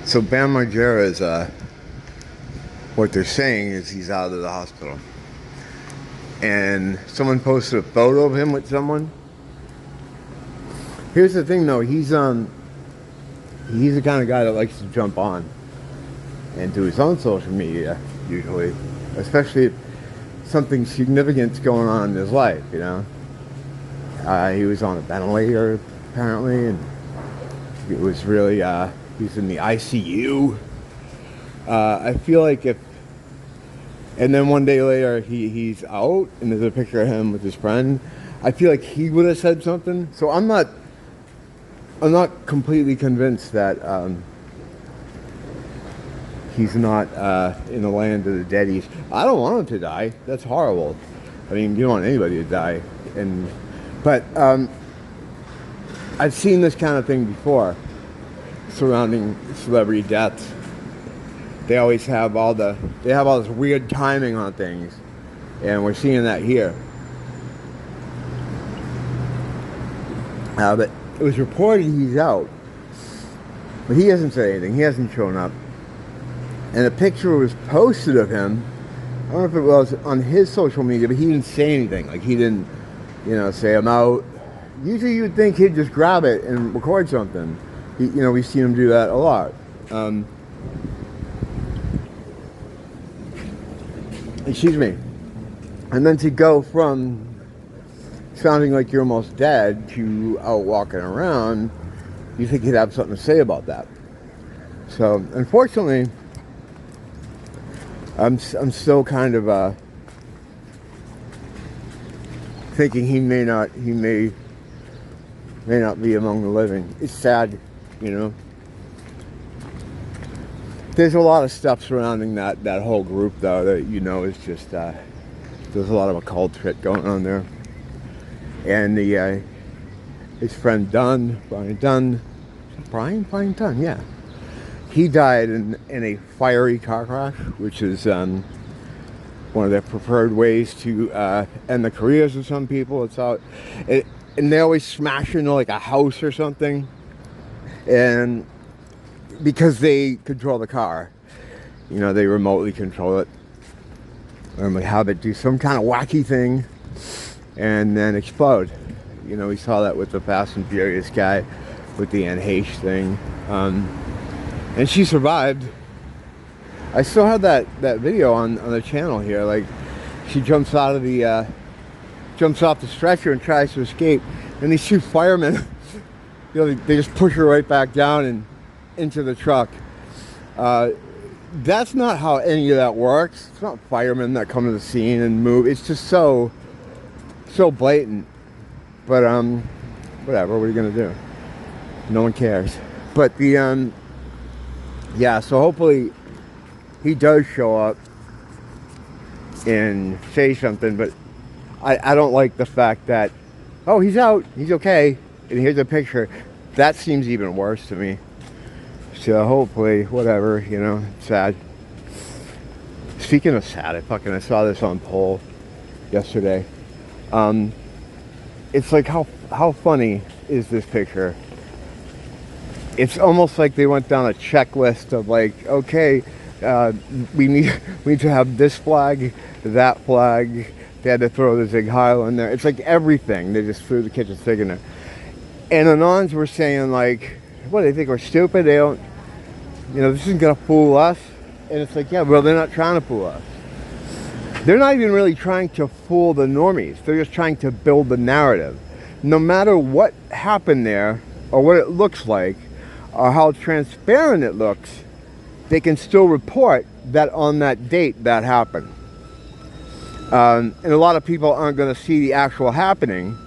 So Bam Margera is, what they're saying is he's out of the hospital. And someone posted a photo of him with someone. Here's the thing though, he's the kind of guy that likes to jump on and do his own social media, usually. Especially if something significant's going on in his life, you know. He was on a ventilator, apparently, and it was really, he's in the ICU. I feel like if, and then one day later he's out and there's a picture of him with his friend, I feel like he would have said something. So I'm not completely convinced that he's not in the land of the dead. I don't want him to die. That's horrible. I mean, you don't want anybody to die. But I've seen this kind of thing before surrounding celebrity deaths. They always have all this weird timing on things, and we're seeing that here. But it was reported he's out, but he hasn't said anything. He hasn't shown up. And a picture was posted of him. I don't know if it was on his social media, but he didn't say anything. Like, he didn't, say I'm out. Usually you'd think he'd just grab it and record something. We've seen him do that a lot. Excuse me. And then to go from sounding like you're almost dead to out walking around, you think he'd have something to say about that. So, unfortunately, I'm still kind of thinking he may not be among the living. It's sad, There's a lot of stuff surrounding that whole group, though, that is just there's a lot of occult shit going on there. And his friend Brian Dunn, yeah. He died in a fiery car crash, which is one of their preferred ways to end the careers of some people. And they always smash into like a house or something, and because they control the car, they remotely control it, or they have it do some kind of wacky thing, and then explode. We saw that with the Fast and Furious guy with the Anne Heche thing. And she survived. I still have that video on the channel here. Like, she jumps off the stretcher and tries to escape, and these two firemen, they just push her right back down and into the truck. That's not how any of that works. It's not firemen that come to the scene and move. It's just so blatant. But whatever. What are you gonna do? No one cares. But yeah, so hopefully he does show up and say something, but I don't like the fact that, oh, he's out, he's okay, and here's a picture. That seems even worse to me. So hopefully, whatever, sad. Speaking of sad, I saw this on Poll yesterday. It's like, how funny is this picture? It's almost like they went down a checklist of like, okay, we need to have this flag, that flag. They had to throw the Zig Heil in there. It's like everything. They just threw the kitchen sink in there. And Anons were saying like, what, they think we're stupid? They don't, this isn't gonna fool us. And it's like, yeah, well, they're not trying to fool us. They're not even really trying to fool the normies. They're just trying to build the narrative. No matter what happened there, or what it looks like, or how transparent it looks, they can still report that on that date that happened. And a lot of people aren't going to see the actual happening.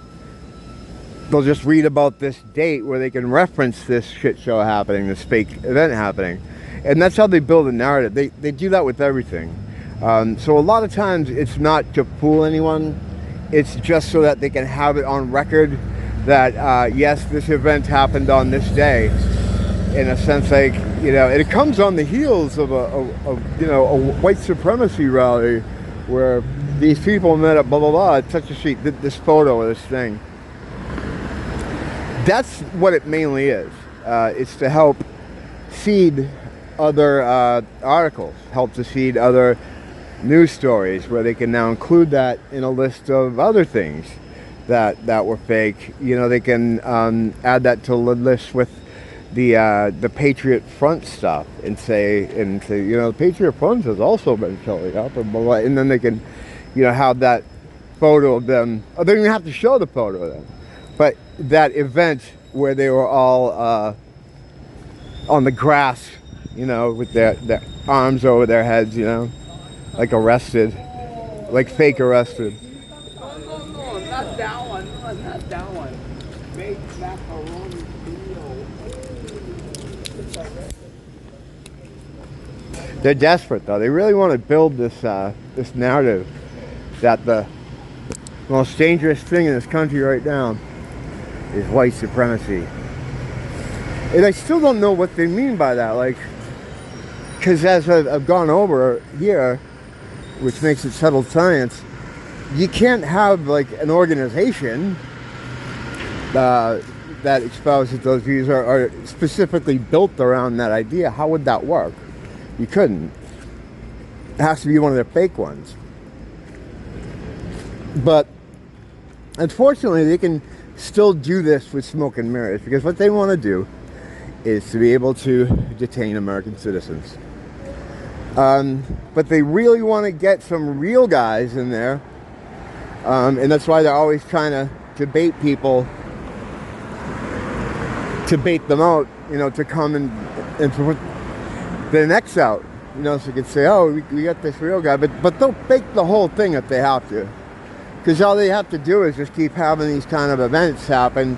They'll just read about this date where they can reference this shit show happening, this fake event happening. And that's how they build a narrative. They do that with everything. So a lot of times it's not to fool anyone. It's just so that they can have it on record that, yes, this event happened on this day. In a sense, like, and it comes on the heels of a white supremacy rally where these people met at blah, blah, blah, at such a street, did this photo of this thing. That's what it mainly is. It's to help feed other articles, help to seed other news stories, where they can now include that in a list of other things that were fake. You know, they can add that to the list with the Patriot Front stuff, and say, you know, the Patriot Front has also been showing up, and blah, blah, and then they can, you know, have that photo of them. Or they don't even have to show the photo of them, but that event where they were all on the grass, you know, with their arms over their heads, you know, like arrested, like fake arrested. No, not that one. No, not that one. Make macaroni deal. They're desperate, though. They really want to build this this narrative that the most dangerous thing in this country right now is white supremacy. And I still don't know what they mean by that. Like, because as I've gone over here, which makes it settled science, you can't have like an organization that espouses those views are specifically built around that idea. How would that work? You couldn't. It has to be one of their fake ones. But unfortunately, they can still do this with smoke and mirrors, because what they want to do is to be able to detain American citizens. But they really want to get some real guys in there, and that's why they're always trying to debate people, to bait them out, you know, to come and put their necks out, you know, so you can say, oh, we got this real guy, but they'll fake the whole thing if they have to, because all they have to do is just keep having these kind of events happen.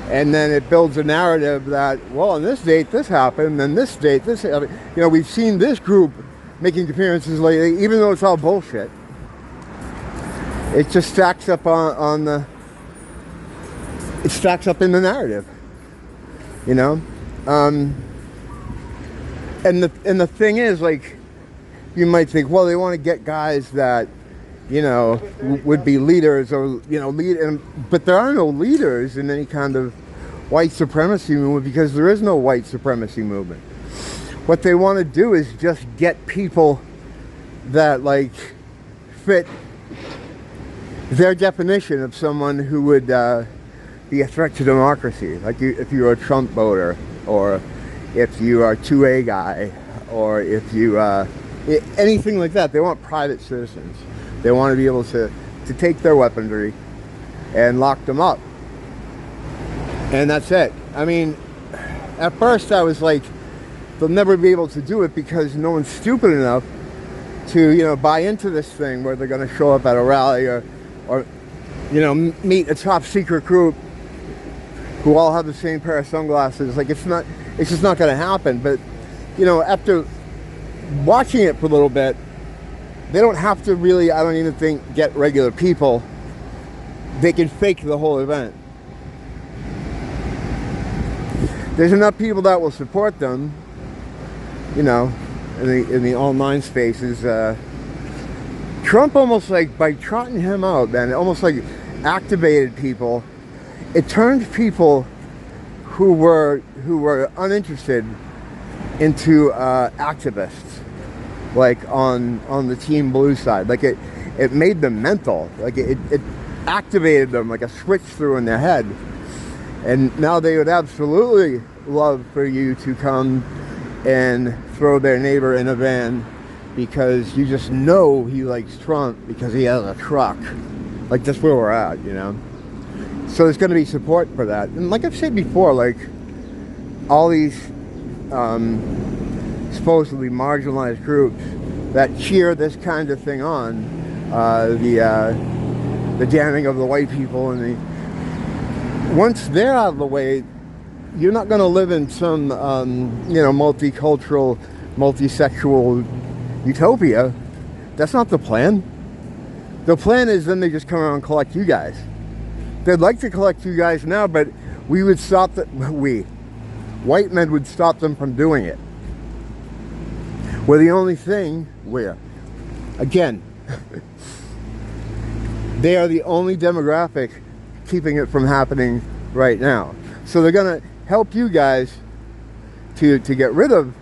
And then it builds a narrative that, well, on this date this happened, and this date this happened. You know, we've seen this group making appearances lately, even though it's all bullshit. It just stacks up it stacks up in the narrative, you know. And the thing is, like, you might think, well, they want to get guys that, you know, would be leaders, or, you know, but there are no leaders in any kind of white supremacy movement, because there is no white supremacy movement. What they want to do is just get people that, like, fit their definition of someone who would be a threat to democracy. Like, if you're a Trump voter, or if you are a 2A guy, or if you anything like that. They want private citizens. They want to be able to take their weaponry and lock them up. And that's it. I mean, at first I was like, they'll never be able to do it, because no one's stupid enough to, you know, buy into this thing where they're going to show up at a rally, or you know, meet a top secret group who all have the same pair of sunglasses. Like, it's just not going to happen. But, you know, after watching it for a little bit, they don't have to really, I don't even think, get regular people. They can fake the whole event. There's enough people that will support them, you know, in the online spaces. Trump, almost like, by trotting him out, man, it almost like activated people. It turned people who were uninterested into activists, like on the Team Blue side. Like, it made them mental. Like, it activated them like a switch through in their head. And now they would absolutely love for you to come and throw their neighbor in a van, because you just know he likes Trump because he has a truck. Like, that's where we're at, you know. So there's going to be support for that. And like I've said before, like, all these supposedly marginalized groups that cheer this kind of thing on, the damning of the white people, and once they're out of the way, you're not going to live in some you know, multicultural, multisexual utopia. That's not the plan. The plan is then they just come around and collect you guys. They'd like to collect you guys now, but we would stop white men would stop them from doing it. We're the only thing where, again, they are the only demographic keeping it from happening right now. So they're going to help you guys to get rid of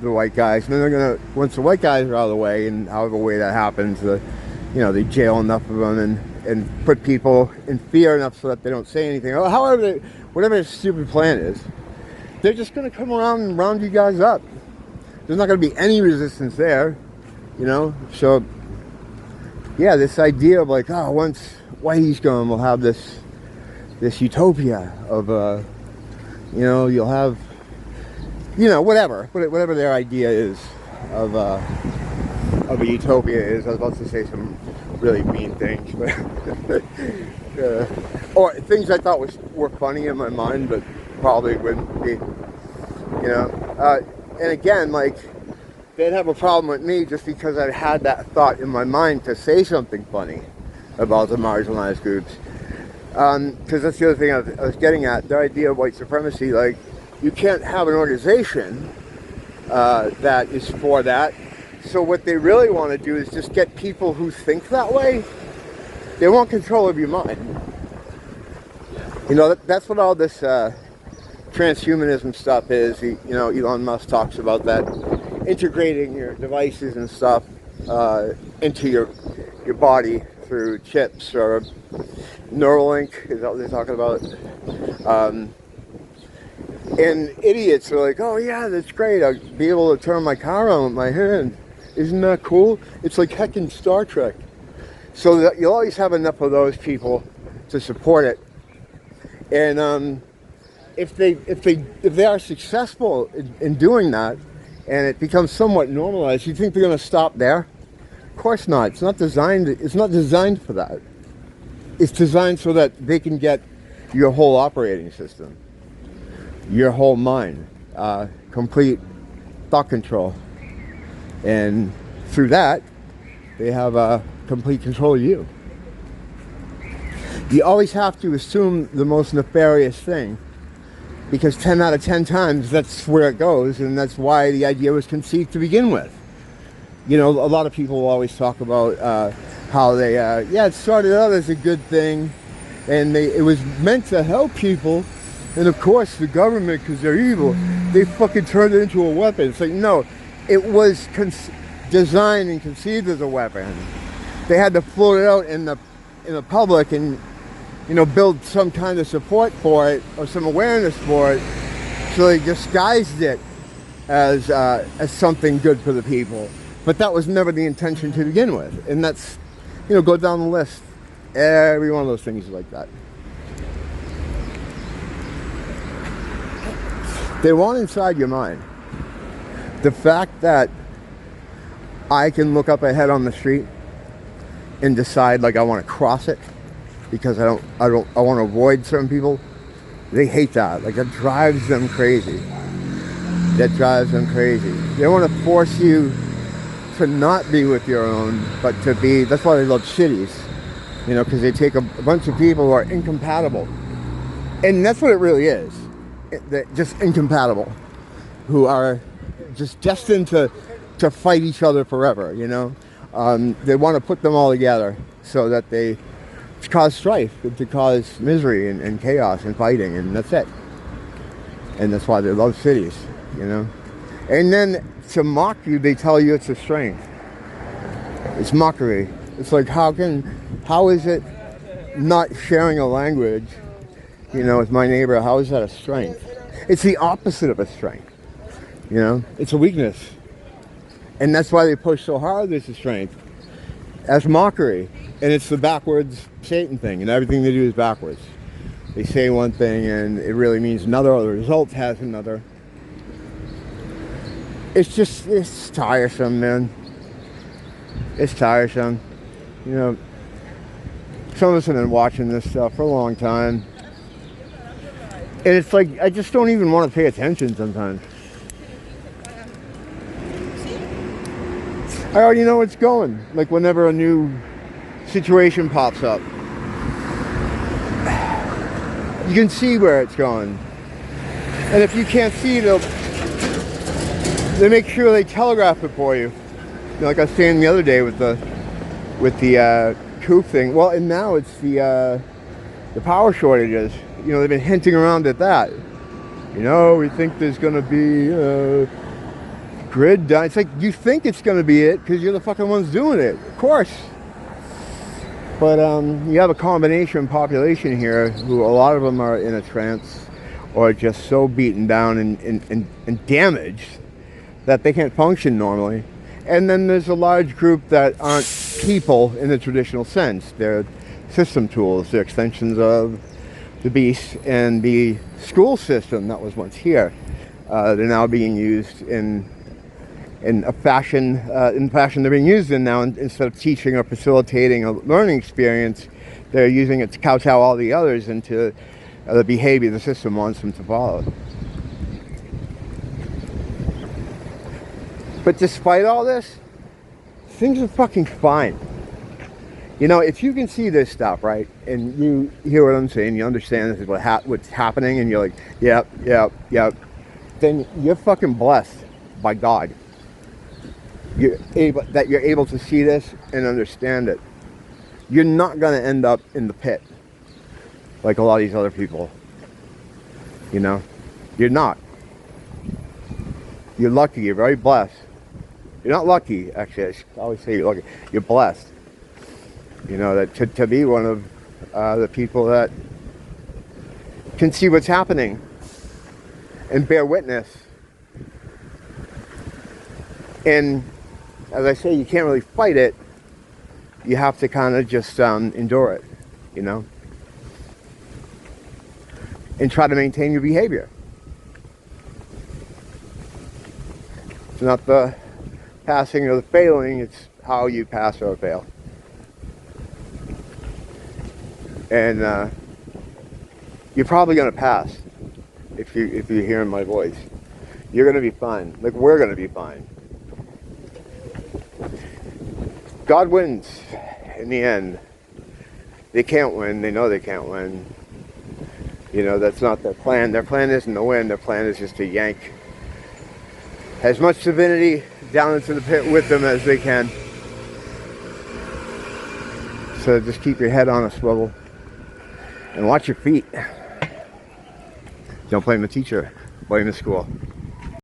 the white guys, and then they're gonna, once the white guys are out of the way, and however way that happens, they jail enough of them and put people in fear enough so that they don't say anything. Or however, whatever their stupid plan is, they're just gonna come around and round you guys up. There's not gonna be any resistance there, So, yeah, this idea of like, oh, once Whitey's gone, we'll have this utopia of, you'll have, whatever their idea is of a utopia is. I was about to say some really mean things, but or things I thought were funny in my mind, but probably wouldn't be, and again, like, they'd have a problem with me just because I had that thought in my mind to say something funny about the marginalized groups. Because that's the other thing I was getting at, the idea of white supremacy. Like, you can't have an organization that is for that. So what they really want to do is just get people who think that way. They want control of your mind. That's what all this transhumanism stuff is. Elon Musk talks about that, integrating your devices and stuff into your body through chips, or Neuralink is what they're talking about. And idiots are like, oh yeah, that's great, I'll be able to turn my car on with my hand. Isn't that cool? It's like heckin' Star Trek. So that you'll always have enough of those people to support it. And if they are successful in doing that, and it becomes somewhat normalized, you think they're going to stop there? Of course not. It's not designed for that. It's designed so that they can get your whole operating system, your whole mind, complete thought control. And through that, they have complete control of you. You always have to assume the most nefarious thing, because 10 out of 10 times that's where it goes, and that's why the idea was conceived to begin with. A lot of people will always talk about how they, it started out as a good thing, and it was meant to help people, and of course the government, because they're evil, they fucking turned it into a weapon. It's like, no, it was designed and conceived as a weapon. They had to float it out in the public and build some kind of support for it, or some awareness for it, so they disguised it as something good for the people. But that was never the intention to begin with. And that's, go down the list. Every one of those things is like that. They want inside your mind. The fact that I can look up ahead on the street and decide, like, I want to cross it because I want to avoid certain people. They hate that. Like, that drives them crazy. They want to force you to not be with your own, but to be. That's why they love cities, because they take a bunch of people who are incompatible, and that's what it really is. They're just incompatible, who are just destined to fight each other forever. They want to put them all together so that they cause strife, to cause misery and chaos and fighting, and that's it. And that's why they love cities, And then to mock you, they tell you it's a strength. It's mockery. It's like, how is it not sharing a language, with my neighbor? How is that a strength? It's the opposite of a strength. It's a weakness. And that's why they push so hard this is strength. As mockery. And it's the backwards Satan thing, and everything they do is backwards. They say one thing and it really means another, or the result has another. It's tiresome, man. It's tiresome. Some of us have been watching this stuff for a long time. And it's like, I just don't even want to pay attention sometimes. I already know what's going. Like, whenever a new situation pops up, you can see where it's going. And if you can't see, they make sure they telegraph it for you. Like I was saying the other day with the coup thing. Well, and now it's the power shortages. They've been hinting around at that. We think there's going to be grid done. It's like you think it's going to be it because you're the fucking ones doing it, of course. But you have a combination population here who a lot of them are in a trance or just so beaten down and damaged that they can't function normally. And then there's a large group that aren't people in the traditional sense. They're system tools. They're extensions of the beast and the school system that was once here. They're now being used in a fashion, they're being used in now. Instead of teaching or facilitating a learning experience, they're using it to kowtow all the others into the behavior the system wants them to follow. But despite all this, things are fucking fine. You know, if you can see this stuff, right, and you hear what I'm saying, you understand this is what's happening, and you're like, yep, then you're fucking blessed by God. You're able to see this and understand it. You're not going to end up in the pit like a lot of these other people. You know, you're not. You're lucky. You're very blessed. You're not lucky, actually. I should always say you're lucky. You're blessed. You know, that to be one of the people that can see what's happening and bear witness. And as I say, you can't really fight it. You have to kind of just endure it, you know, and try to maintain your behavior. It's not the passing or the failing, it's how you pass or fail. And you're probably going to pass if you're hearing my voice. You're going to be fine. Like, we're going to be fine. God wins in the end. They can't win. They know they can't win. You know, that's not their plan. Their plan isn't to win. Their plan is just to yank as much divinity down into the pit with them as they can. So just keep your head on a swivel and watch your feet. Don't blame the teacher. Blame the school.